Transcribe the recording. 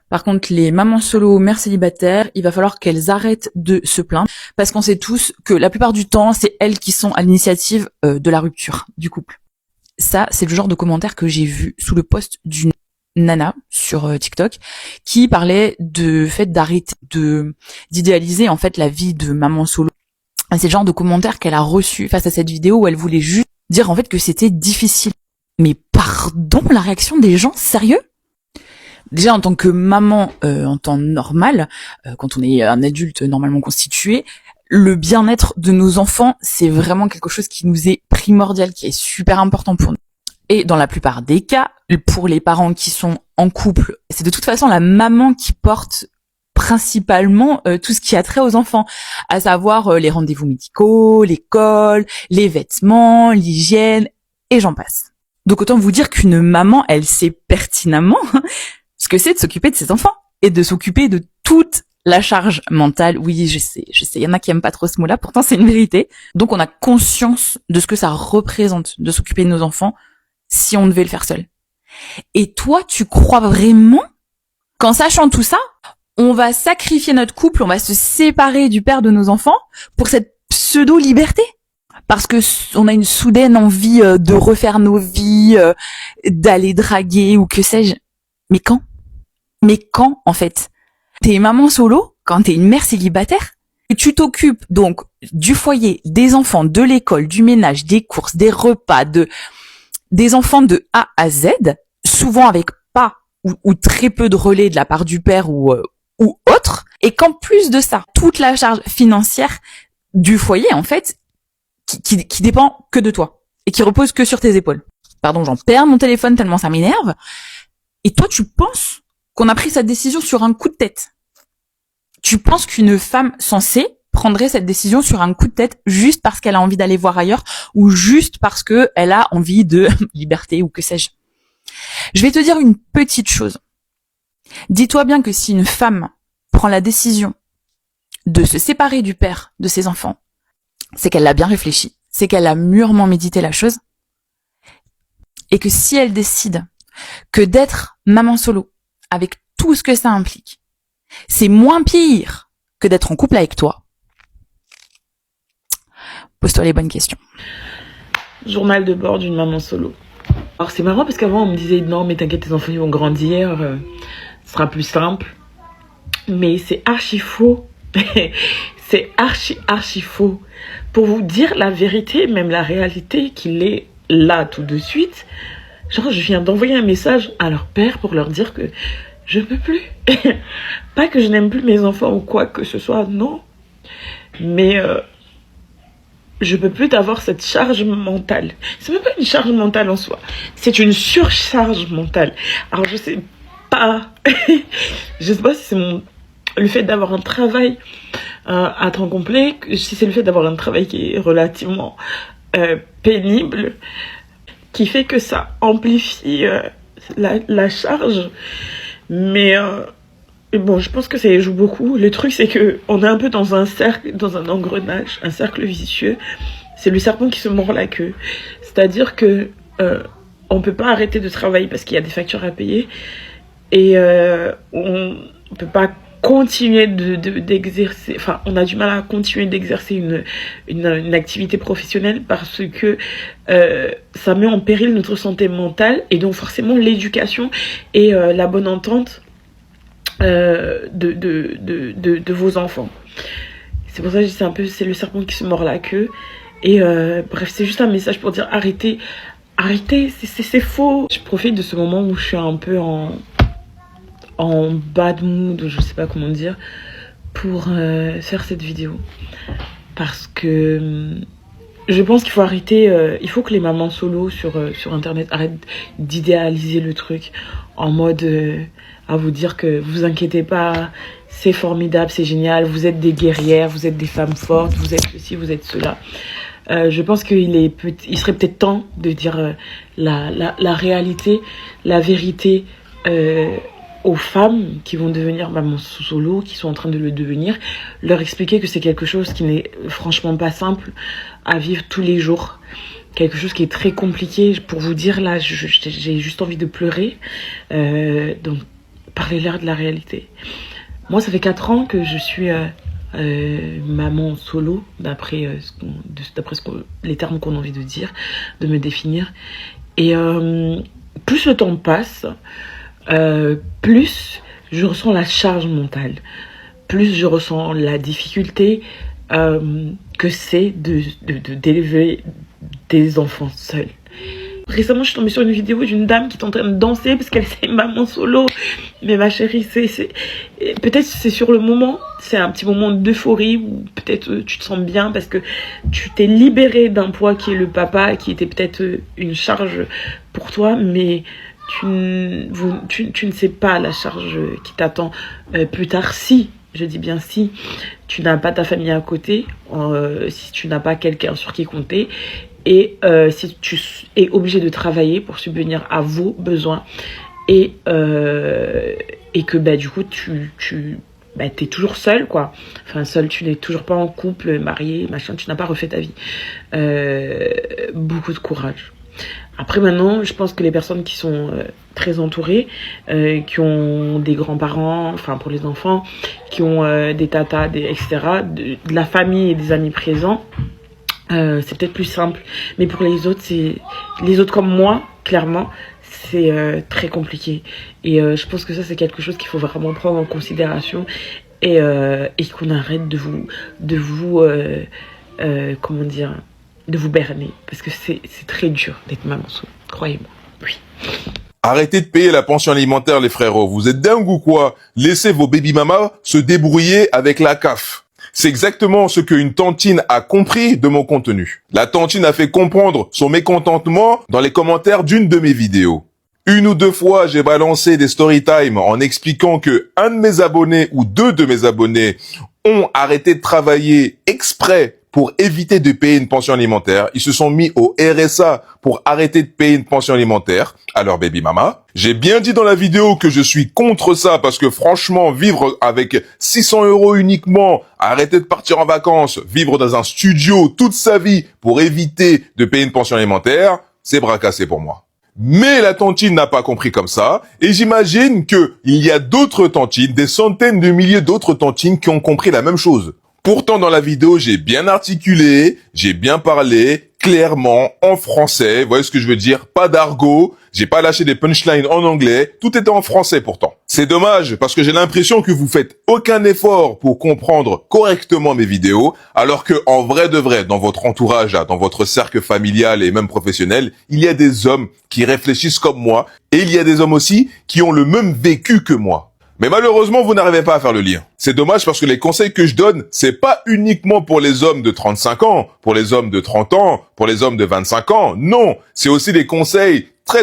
Par contre, les mamans solo, mères célibataires, il va falloir qu'elles arrêtent de se plaindre parce qu'on sait tous que la plupart du temps, c'est elles qui sont à l'initiative de la rupture du couple. Ça, c'est le genre de commentaire que j'ai vu sous le post d'une nana sur TikTok qui parlait de fait d'arrêter d'idéaliser en fait la vie de maman solo. Et c'est le genre de commentaire qu'elle a reçu face à cette vidéo où elle voulait juste dire en fait que c'était difficile. Mais pardon, la réaction des gens, sérieux? Déjà en tant que maman, en temps normal, quand on est un adulte normalement constitué, le bien-être de nos enfants, c'est vraiment quelque chose qui nous est primordial, qui est super important pour nous. Et dans la plupart des cas, pour les parents qui sont en couple, c'est de toute façon la maman qui porte principalement tout ce qui a trait aux enfants, à savoir les rendez-vous médicaux, l'école, les vêtements, l'hygiène, et j'en passe. Donc autant vous dire qu'une maman, elle sait pertinemment ce que c'est de s'occuper de ses enfants et de s'occuper de toute la charge mentale. Oui, je sais, il y en a qui aiment pas trop ce mot-là, pourtant c'est une vérité. Donc on a conscience de ce que ça représente de s'occuper de nos enfants si on devait le faire seul. Et toi, tu crois vraiment qu'en sachant tout ça, on va sacrifier notre couple, on va se séparer du père de nos enfants pour cette pseudo-liberté? Parce que on a une soudaine envie de refaire nos vies, d'aller draguer ou que sais-je. Mais quand? Mais quand, en fait? T'es maman solo, quand t'es une mère célibataire, et tu t'occupes donc du foyer, des enfants, de l'école, du ménage, des courses, des repas, des enfants de A à Z, souvent avec pas ou très peu de relais de la part du père ou autre, et qu'en plus de ça, toute la charge financière du foyer, en fait, qui dépend que de toi, et qui repose que sur tes épaules. Pardon, j'en perds mon téléphone tellement ça m'énerve. Et toi, tu penses qu'on a pris cette décision sur un coup de tête? Tu penses qu'une femme censée prendrait cette décision sur un coup de tête juste parce qu'elle a envie d'aller voir ailleurs ou juste parce que elle a envie de liberté ou que sais-je? Je vais te dire une petite chose. Dis-toi bien que si une femme prend la décision de se séparer du père de ses enfants, c'est qu'elle l'a bien réfléchi, c'est qu'elle a mûrement médité la chose, et que si elle décide que d'être maman solo, avec tout ce que ça implique, c'est moins pire que d'être en couple avec toi, pose-toi les bonnes questions. Journal de bord d'une maman solo. Alors c'est marrant parce qu'avant on me disait non mais t'inquiète, tes enfants ils vont grandir, ce sera plus simple. Mais c'est archi faux. C'est archi faux. Pour vous dire la vérité, même la réalité qu'il est là tout de suite, genre je viens d'envoyer un message à leur père pour leur dire que je peux plus. Pas que je n'aime plus mes enfants ou quoi que ce soit, non. Mais je peux plus avoir cette charge mentale. C'est même pas une charge mentale en soi. C'est une surcharge mentale. Alors je sais pas. Je sais pas si c'est le fait d'avoir un travail à temps complet, si c'est le fait d'avoir un travail qui est relativement pénible, qui fait que ça amplifie la charge. Mais bon, je pense que ça y joue beaucoup. Le truc, c'est que on est un peu dans un cercle, dans un engrenage, un cercle vicieux. C'est le serpent qui se mord la queue. C'est-à-dire que on peut pas arrêter de travailler parce qu'il y a des factures à payer. Et on peut pas continuer d'exercer, enfin on a du mal à continuer d'exercer une activité professionnelle parce que ça met en péril notre santé mentale et donc forcément l'éducation et la bonne entente de vos enfants. C'est pour ça que c'est le serpent qui se mord la queue. Et bref, c'est juste un message pour dire arrêtez, c'est faux. Je profite de ce moment où je suis un peu en bad mood, je sais pas comment dire, pour faire cette vidéo. Parce que je pense qu'il faut arrêter, il faut que les mamans solo sur internet arrêtent d'idéaliser le truc en mode à vous dire que vous inquiétez pas, c'est formidable, c'est génial, vous êtes des guerrières, vous êtes des femmes fortes, vous êtes ceci, vous êtes cela. Je pense qu'il serait peut-être temps de dire la réalité, la vérité aux femmes qui vont devenir maman solo, qui sont en train de le devenir, leur expliquer que c'est quelque chose qui n'est franchement pas simple à vivre tous les jours, quelque chose qui est très compliqué. Pour vous dire, là, j'ai juste envie de pleurer. Donc parlez-leur de la réalité. Moi, ça fait 4 ans que je suis maman solo, d'après les termes qu'on a envie de dire, de me définir. Et plus le temps passe, plus je ressens la charge mentale, plus je ressens la difficulté que c'est d'élever des enfants seuls. Récemment, je suis tombée sur une vidéo d'une dame qui est en train de danser parce qu'elle c'est maman solo. Mais ma chérie, peut-être c'est sur le moment, c'est un petit moment d'euphorie où peut-être tu te sens bien parce que tu t'es libérée d'un poids qui est le papa, qui était peut-être une charge pour toi, mais tu ne sais pas la charge qui t'attend plus tard si. Je dis bien si tu n'as pas ta famille à côté, si tu n'as pas quelqu'un sur qui compter, et si tu es obligé de travailler pour subvenir à vos besoins, et que du coup t'es toujours seul, quoi. Enfin, seul, tu n'es toujours pas en couple, marié, machin, tu n'as pas refait ta vie. Beaucoup de courage. Après, maintenant, je pense que les personnes qui sont très entourées, qui ont des grands-parents, enfin pour les enfants, qui ont des tatas, etc., de la famille et des amis présents, c'est peut-être plus simple. Mais pour les autres comme moi, clairement, c'est très compliqué. Et je pense que ça, c'est quelque chose qu'il faut vraiment prendre en considération, et qu'on arrête de vous comment dire, de vous berner, parce que c'est très dur d'être maman solo, croyez-moi. Oui. Arrêtez de payer la pension alimentaire, les frérots. Vous êtes dingues ou quoi? Laissez vos baby-mamas se débrouiller avec la CAF. C'est exactement ce qu'une tantine a compris de mon contenu. La tantine a fait comprendre son mécontentement dans les commentaires d'une de mes vidéos. 1 ou 2 fois, j'ai balancé des story time en expliquant que un de mes abonnés ou 2 de mes abonnés ont arrêté de travailler exprès pour éviter de payer une pension alimentaire. Ils se sont mis au RSA pour arrêter de payer une pension alimentaire à leur baby mama. J'ai bien dit dans la vidéo que je suis contre ça parce que franchement, vivre avec 600 € uniquement, arrêter de partir en vacances, vivre dans un studio toute sa vie pour éviter de payer une pension alimentaire, c'est bras cassé pour moi. Mais la tantine n'a pas compris comme ça, et j'imagine que il y a d'autres tantines, des centaines de milliers d'autres tantines qui ont compris la même chose. Pourtant, dans la vidéo, j'ai bien articulé, j'ai bien parlé, clairement, en français, vous voyez ce que je veux dire? Pas d'argot, j'ai pas lâché des punchlines en anglais, tout était en français pourtant. C'est dommage, parce que j'ai l'impression que vous faites aucun effort pour comprendre correctement mes vidéos, alors que, en vrai de vrai, dans votre entourage, dans votre cercle familial et même professionnel, il y a des hommes qui réfléchissent comme moi, et il y a des hommes aussi qui ont le même vécu que moi. Mais malheureusement, vous n'arrivez pas à faire le lien. C'est dommage parce que les conseils que je donne, c'est pas uniquement pour les hommes de 35 ans, pour les hommes de 30 ans, pour les hommes de 25 ans. Non, c'est aussi des conseils très